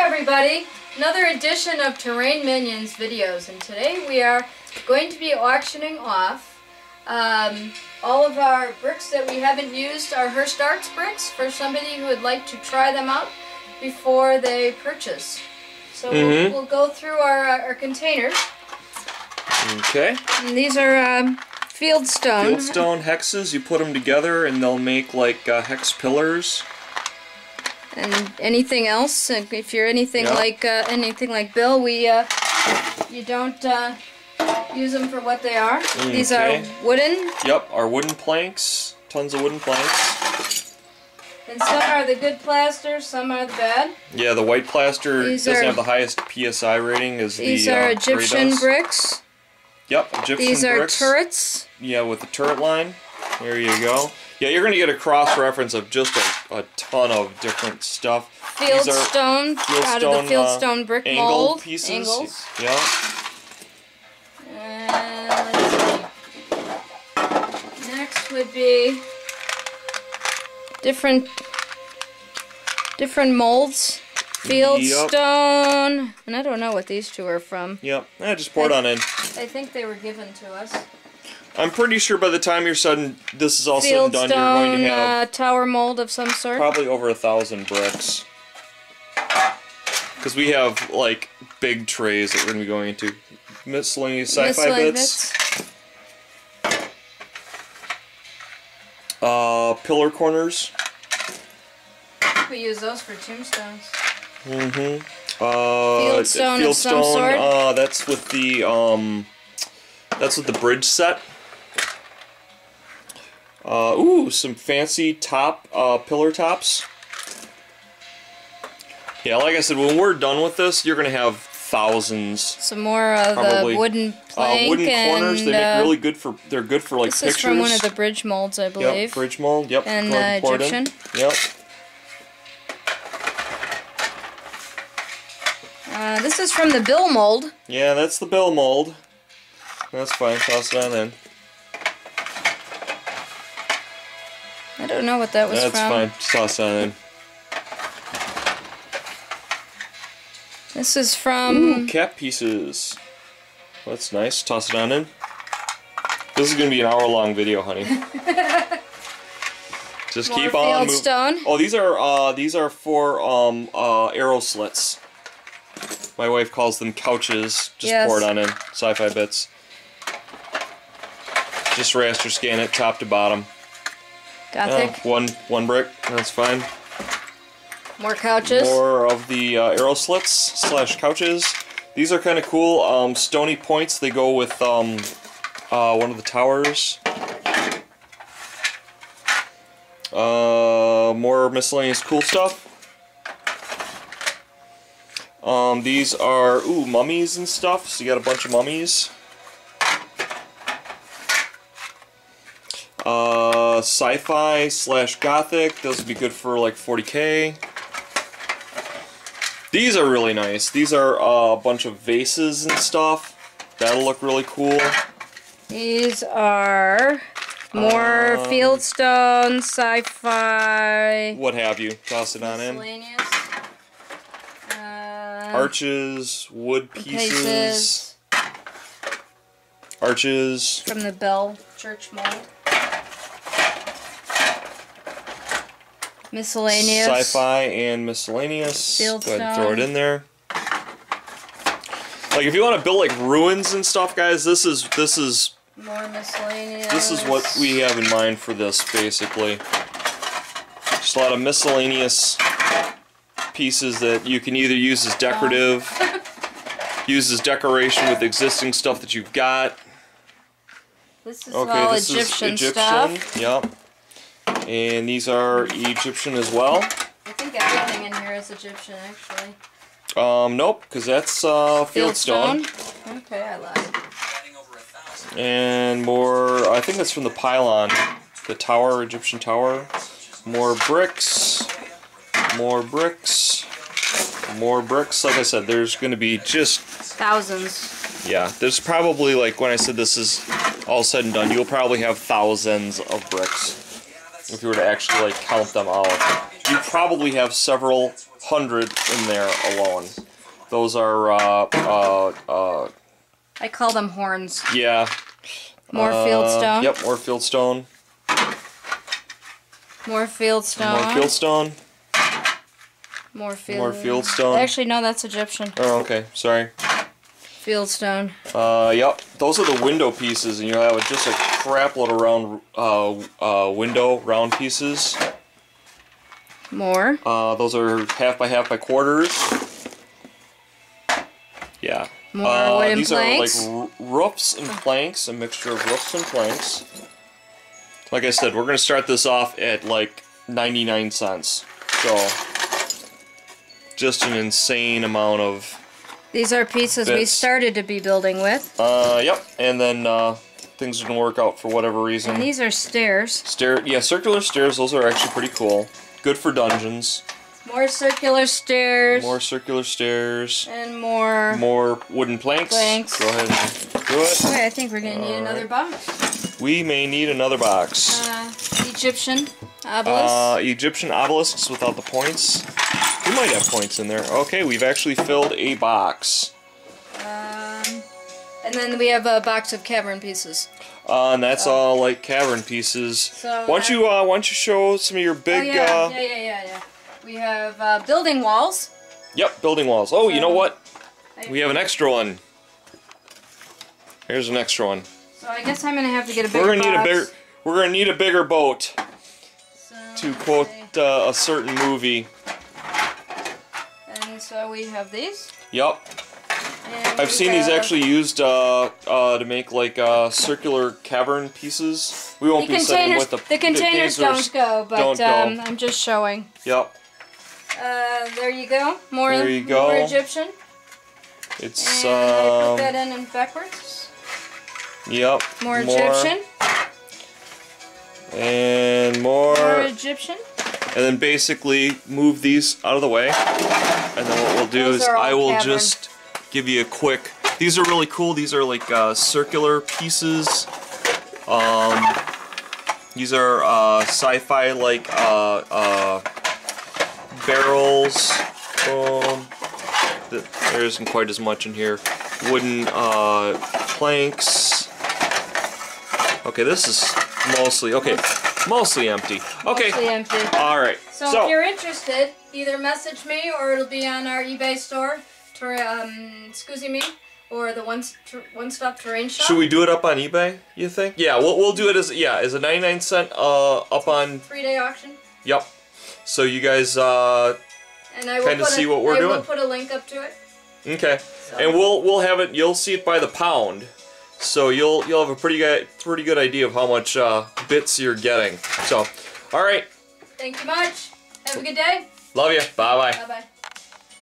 everybody, another edition of Terrain Minions videos, and today we are going to be auctioning off all of our bricks that we haven't used, our Hirst bricks, for somebody who would like to try them out before they purchase. So we'll go through our containers. Okay. And these are fieldstone. Fieldstone hexes, you put them together and they'll make like hex pillars. And anything else, if you're anything like Bill, you don't use them for what they are. Okay. These are wooden. Yep, our wooden planks. Tons of wooden planks. And some are the good plaster, some are the bad. Yeah, the white plaster doesn't have the highest PSI rating as these are Egyptian bricks. Yep, Egyptian bricks. These are turrets. Yeah, with the turret line. There you go. Yeah, you're going to get a cross-reference of just a ton of different stuff. Fieldstone, out of the fieldstone brick mold. Pieces. Angles. Yeah. And let's see. Next would be different molds. Fieldstone. And I don't know what these two are from. Yep. Just pour it on in. I think they were given to us. I'm pretty sure by the time this is all said and done, you're going to have tower mold of some sort. Probably over 1,000 bricks. Because we have like big trays that we're going to be going into. Miscellaneous sci-fi bits. Pillar corners. We use those for tombstones. Fieldstone of some sort. That's with the bridge set. Ooh, some fancy pillar tops. Yeah, like I said, when we're done with this, you're gonna have thousands. Some more of the wooden plank wooden corners. They make really good for. They're good for like pictures. This is from one of the bridge molds, I believe. Yep, bridge mold. Yep. And Egyptian. Yep. This is from the Bill mold. Yeah, that's the Bill mold. That's fine. Toss it on in. I don't know what that was from. That's fine. Just toss it on in. This is from... Ooh, cap pieces. That's nice. Toss it on in. This is going to be an hour-long video, honey. Just keep on moving. Fieldstone. Oh, these are for arrow slits. My wife calls them couches. Just pour it on in. Sci-fi bits. Just raster scan it, top to bottom. Gothic. One brick. That's fine. More couches. More of the arrow slits / couches. These are kind of cool. Stony points. They go with one of the towers. More miscellaneous cool stuff. These are mummies and stuff. So you got a bunch of mummies. Sci-fi / gothic. Those would be good for like 40K. These are really nice. These are a bunch of vases and stuff. That'll look really cool. These are more fieldstone, sci-fi. What have you? Toss it on in. Arches, wood pieces. Arches. From the Bell Church mold. Miscellaneous. Sci-fi and miscellaneous. Fieldstone. Go ahead and throw it in there. Like if you want to build like ruins and stuff, guys, this is more miscellaneous. This is what we have in mind for this, basically. Just a lot of miscellaneous pieces that you can either use as decorative, use as decoration with existing stuff that you've got. This is all Egyptian stuff. Yep. And these are Egyptian as well. I think everything in here is Egyptian, actually. Nope, because that's fieldstone. Okay, I lied. And more, I think that's from the pylon, the tower, Egyptian tower. More bricks, more bricks, more bricks. Like I said, there's going to be just thousands. Yeah, there's probably, like when I said this is all said and done, you'll probably have thousands of bricks if you were to actually like count them out. you probably have several hundred in there alone. Those are, I call them horns. yeah. More fieldstone. Yep, more fieldstone. More fieldstone. More fieldstone. More fieldstone. Actually, no, that's Egyptian. Oh, okay. Sorry. Fieldstone. Yep. Those are the window pieces, and you have just a crap load of round window round pieces. More. Those are half by quarters. Yeah. More wooden these planks. are like roofs and planks, a mixture of roofs and planks. Like I said, we're going to start this off at like 99 cents. So, just an insane amount of These are pieces we started to be building with. Yep, and then things didn't work out for whatever reason. And these are stairs. Yeah, circular stairs, those are actually pretty cool. Good for dungeons. More circular stairs. More circular stairs. And more... More wooden planks. Go ahead and do it. Okay, I think we're going to need another box. We may need another box. Egyptian obelisks. Egyptian obelisks without the points. We might have points in there. Okay, we've actually filled a box. And then we have a box of cavern pieces. And that's all like cavern pieces. So why don't you show some of your big... Oh, yeah. We have building walls. Yep, building walls. Oh, you know what? We have an extra one. Here's an extra one. So I guess I'm gonna have to get a bigger box. We're gonna need a bigger boat. To quote a certain movie. And so we have these. Yep. I've seen these actually used to make like circular cavern pieces. We won't be setting with the containers don't go, but I'm just showing. Yep. There you go. More Egyptian. It's and I put that in backwards. Yep. More Egyptian. And more Egyptian. And then basically move these out of the way. And then what we'll do is I will just give you a quick... These are really cool. These are like circular pieces. These are sci-fi like barrels. There isn't quite as much in here. Wooden planks. Okay, this is mostly empty. Okay. Mostly empty. All right. So if you're interested, either message me or it'll be on our eBay store, Scoozy Me, or the One Stop Terrain Shop. Should we do it up on eBay, you think? Yeah, we'll do it as a 99 cent up on 3-day auction. Yep. So you guys kind of see what we're doing. I will put a link up to it. Okay. So. And we'll have it. You'll see it by the pound. So you'll have a pretty good idea of how much bits you're getting. So, all right. Thank you much. Have a good day. Love you. Bye bye. Bye bye.